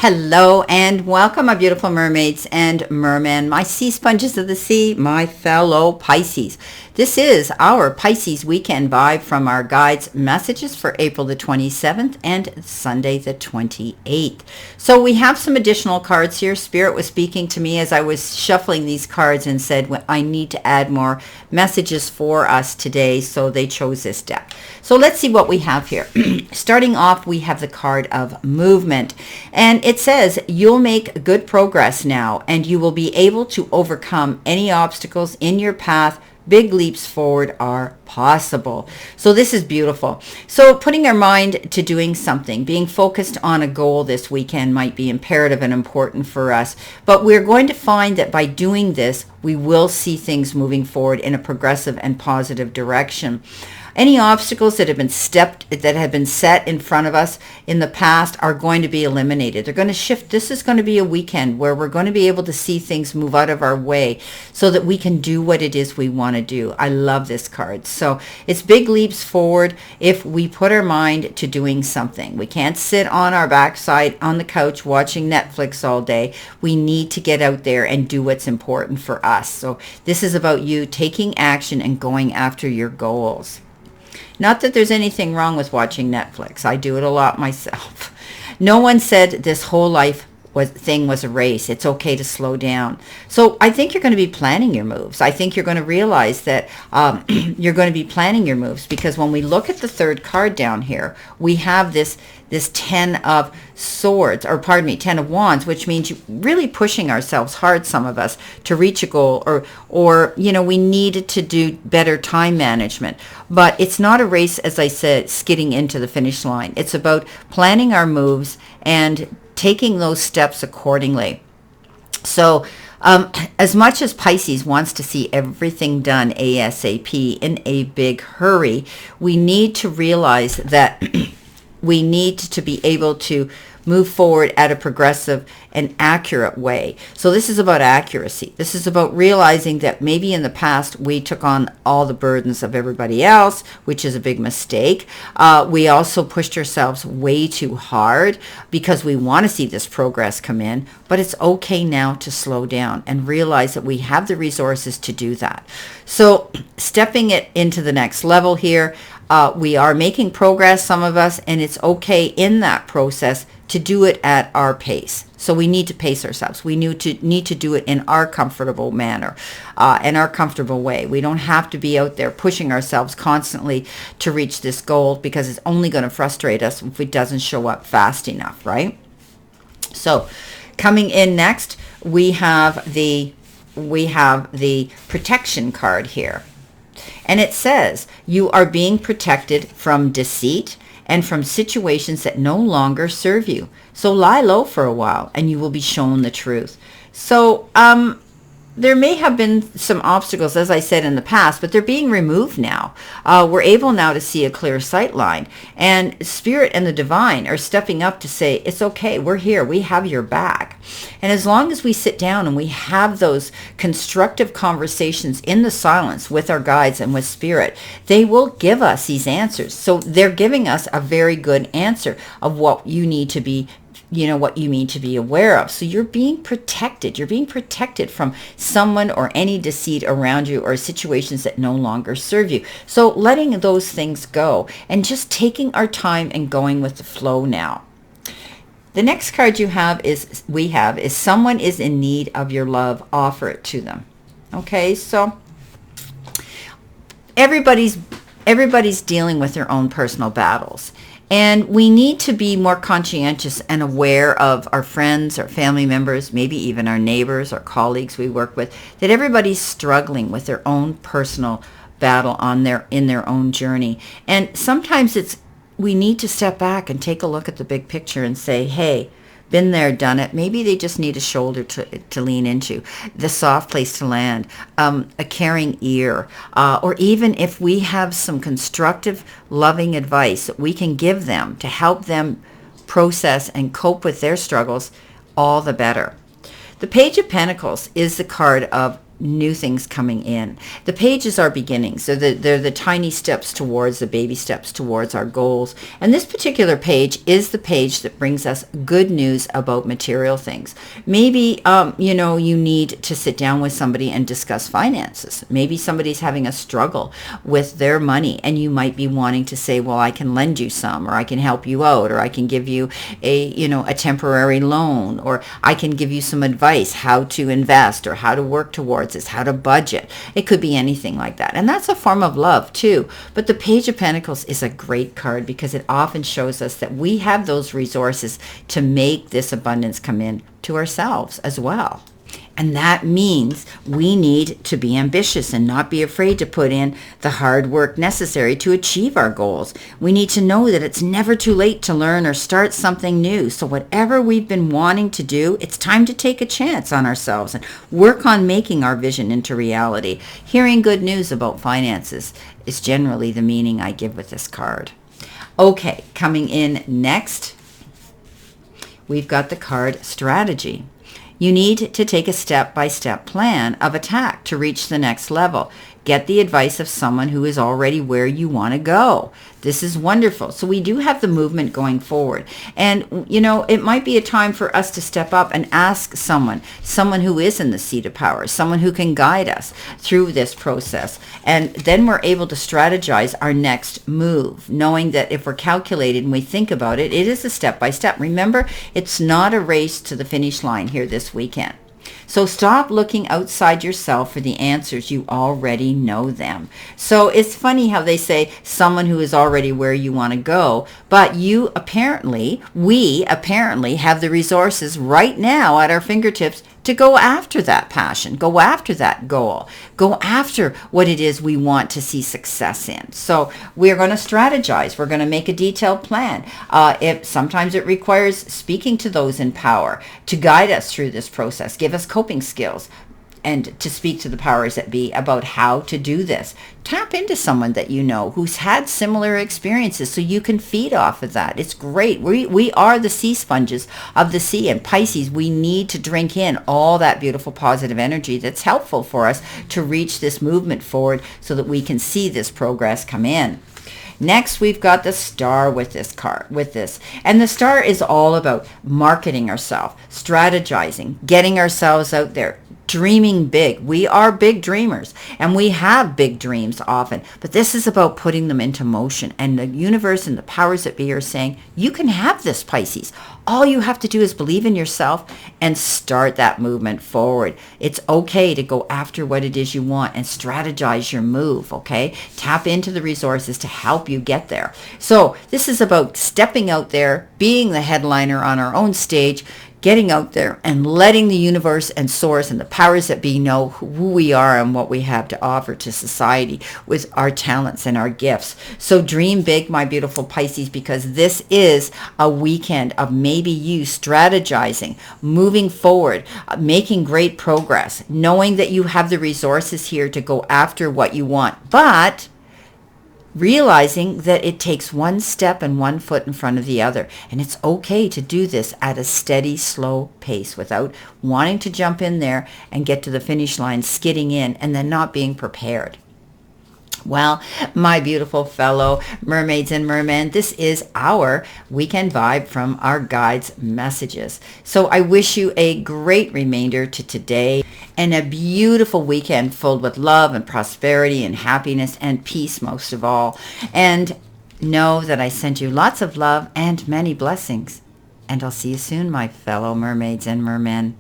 Hello and welcome, my beautiful mermaids and mermen, my sea sponges of the sea, my fellow Pisces. This is our Pisces weekend vibe from our guides messages for April the 27th and Sunday the 28th. So we have some additional cards here. Spirit was speaking to me as I was shuffling these cards and said, I need to add more messages for us today. So they chose this deck. So let's see what we have here. Starting off, we have the card of movement. And it says, you'll make good progress now, and you will be able to overcome any obstacles in your path. Big leaps forward are possible. So this is beautiful. So putting our mind to doing something, being focused on a goal this weekend might be imperative and important for us. But we're going to find that by doing this, we will see things moving forward in a progressive and positive direction. Any obstacles that have been set in front of us in the past are going to be eliminated. They're going to shift. This is going to be a weekend where we're going to be able to see things move out of our way so that we can do what it is we want to do. I love this card. So it's big leaps forward if we put our mind to doing something. We can't sit on our backside on the couch watching Netflix all day. We need to get out there and do what's important for us. So this is about you taking action and going after your goals. Not that there's anything wrong with watching Netflix. I do it a lot myself. No one said this whole life was a race. It's okay to slow down. So I think you're going to be planning your moves. I think you're going to realize that you're going to be planning your moves, because when we look at the third card down here, we have this 10 of swords, or pardon me, 10 of wands, which means you really pushing ourselves hard, some of us, to reach a goal, or we needed to do better time management. But it's not a race, as I said, skidding into the finish line. It's about planning our moves and taking those steps accordingly. So as much as Pisces wants to see everything done ASAP in a big hurry, we need to realize that we need to be able to move forward at a progressive and accurate way. So this is about accuracy. This is about realizing that maybe in the past we took on all the burdens of everybody else, which is a big mistake. We also pushed ourselves way too hard because we want to see this progress come in, but it's okay now to slow down and realize that we have the resources to do that. So stepping it into the next level here, we are making progress, some of us, and it's okay in that process to do it at our pace. So we need to pace ourselves. We need to do it in our comfortable manner, in our comfortable way. We don't have to be out there pushing ourselves constantly to reach this goal, because it's only going to frustrate us if it doesn't show up fast enough, right? So coming in next, we have the protection card here. And it says, you are being protected from deceit and from situations that no longer serve you. So lie low for a while and you will be shown the truth. So there may have been some obstacles, as I said, in the past, but they're being removed now. We're able now to see a clear sight line. And Spirit and the Divine are stepping up to say, it's okay, we're here, we have your back. And as long as we sit down and we have those constructive conversations in the silence with our guides and with Spirit, they will give us these answers. So they're giving us a very good answer of what you need to be, what you need to be aware of. So you're being protected. You're being protected from someone or any deceit around you or situations that no longer serve you. So letting those things go and just taking our time and going with the flow now. The next card we have is someone is in need of your love. Offer it to them. Okay, so everybody's dealing with their own personal battles. And we need to be more conscientious and aware of our friends, our family members, maybe even our neighbors, our colleagues we work with, that everybody's struggling with their own personal battle in their own journey. And sometimes we need to step back and take a look at the big picture and say, hey, been there, done it. Maybe they just need a shoulder to lean into, the soft place to land, a caring ear, or even if we have some constructive, loving advice that we can give them to help them process and cope with their struggles, all the better. The Page of Pentacles is the card of new things coming in. The pages are beginnings. So they're the tiny steps towards, the baby steps towards our goals. And this particular page is the page that brings us good news about material things. Maybe, you need to sit down with somebody and discuss finances. Maybe somebody's having a struggle with their money, and you might be wanting to say, well, I can lend you some, or I can help you out, or I can give you a temporary loan, or I can give you some advice how to invest or how to work towards this, how to budget. It could be anything like that. And that's a form of love too. But the Page of Pentacles is a great card because it often shows us that we have those resources to make this abundance come in to ourselves as well. And that means we need to be ambitious and not be afraid to put in the hard work necessary to achieve our goals. We need to know that it's never too late to learn or start something new. So whatever we've been wanting to do, it's time to take a chance on ourselves and work on making our vision into reality. Hearing good news about finances is generally the meaning I give with this card. Okay, coming in next, we've got the card Strategy. You need to take a step-by-step plan of attack to reach the next level. Get the advice of someone who is already where you want to go. This is wonderful. So we do have the movement going forward. And, it might be a time for us to step up and ask someone who is in the seat of power, someone who can guide us through this process. And then we're able to strategize our next move, knowing that if we're calculated and we think about it, it is a step-by-step. Remember, it's not a race to the finish line here this weekend. So stop looking outside yourself for the answers. You already know them. So it's funny how they say someone who is already where you want to go, but we apparently have the resources right now at our fingertips to go after that passion, go after that goal, go after what it is we want to see success in. So we're going to strategize. We're going to make a detailed plan. Sometimes it requires speaking to those in power to guide us through this process, give us coping skills, and to speak to the powers that be about how to do this. Tap into someone that you know who's had similar experiences so you can feed off of that. It's great. We are the sea sponges of the sea, and Pisces, we need to drink in all that beautiful positive energy that's helpful for us to reach this movement forward so that we can see this progress come in. Next, we've got the Star with this card, And the Star is all about marketing ourselves, strategizing, getting ourselves out there, dreaming big. We are big dreamers, and we have big dreams often, but this is about putting them into motion. And the universe and the powers that be are saying, you can have this, Pisces. All you have to do is believe in yourself and start that movement forward. It's okay to go after what it is you want and strategize your move, okay? Tap into the resources to help you get there. So this is about stepping out there, being the headliner on our own stage, getting out there and letting the universe and source and the powers that be know who we are and what we have to offer to society with our talents and our gifts. So dream big, my beautiful Pisces, because this is a weekend of maybe you strategizing, moving forward, making great progress, knowing that you have the resources here to go after what you want, but realizing that it takes one step and one foot in front of the other. And it's okay to do this at a steady, slow pace without wanting to jump in there and get to the finish line, skidding in, and then not being prepared. Well, my beautiful fellow mermaids and mermen, this is our weekend vibe from our guides' messages. So I wish you a great remainder to today and a beautiful weekend filled with love and prosperity and happiness and peace most of all. And know that I send you lots of love and many blessings. And I'll see you soon, my fellow mermaids and mermen.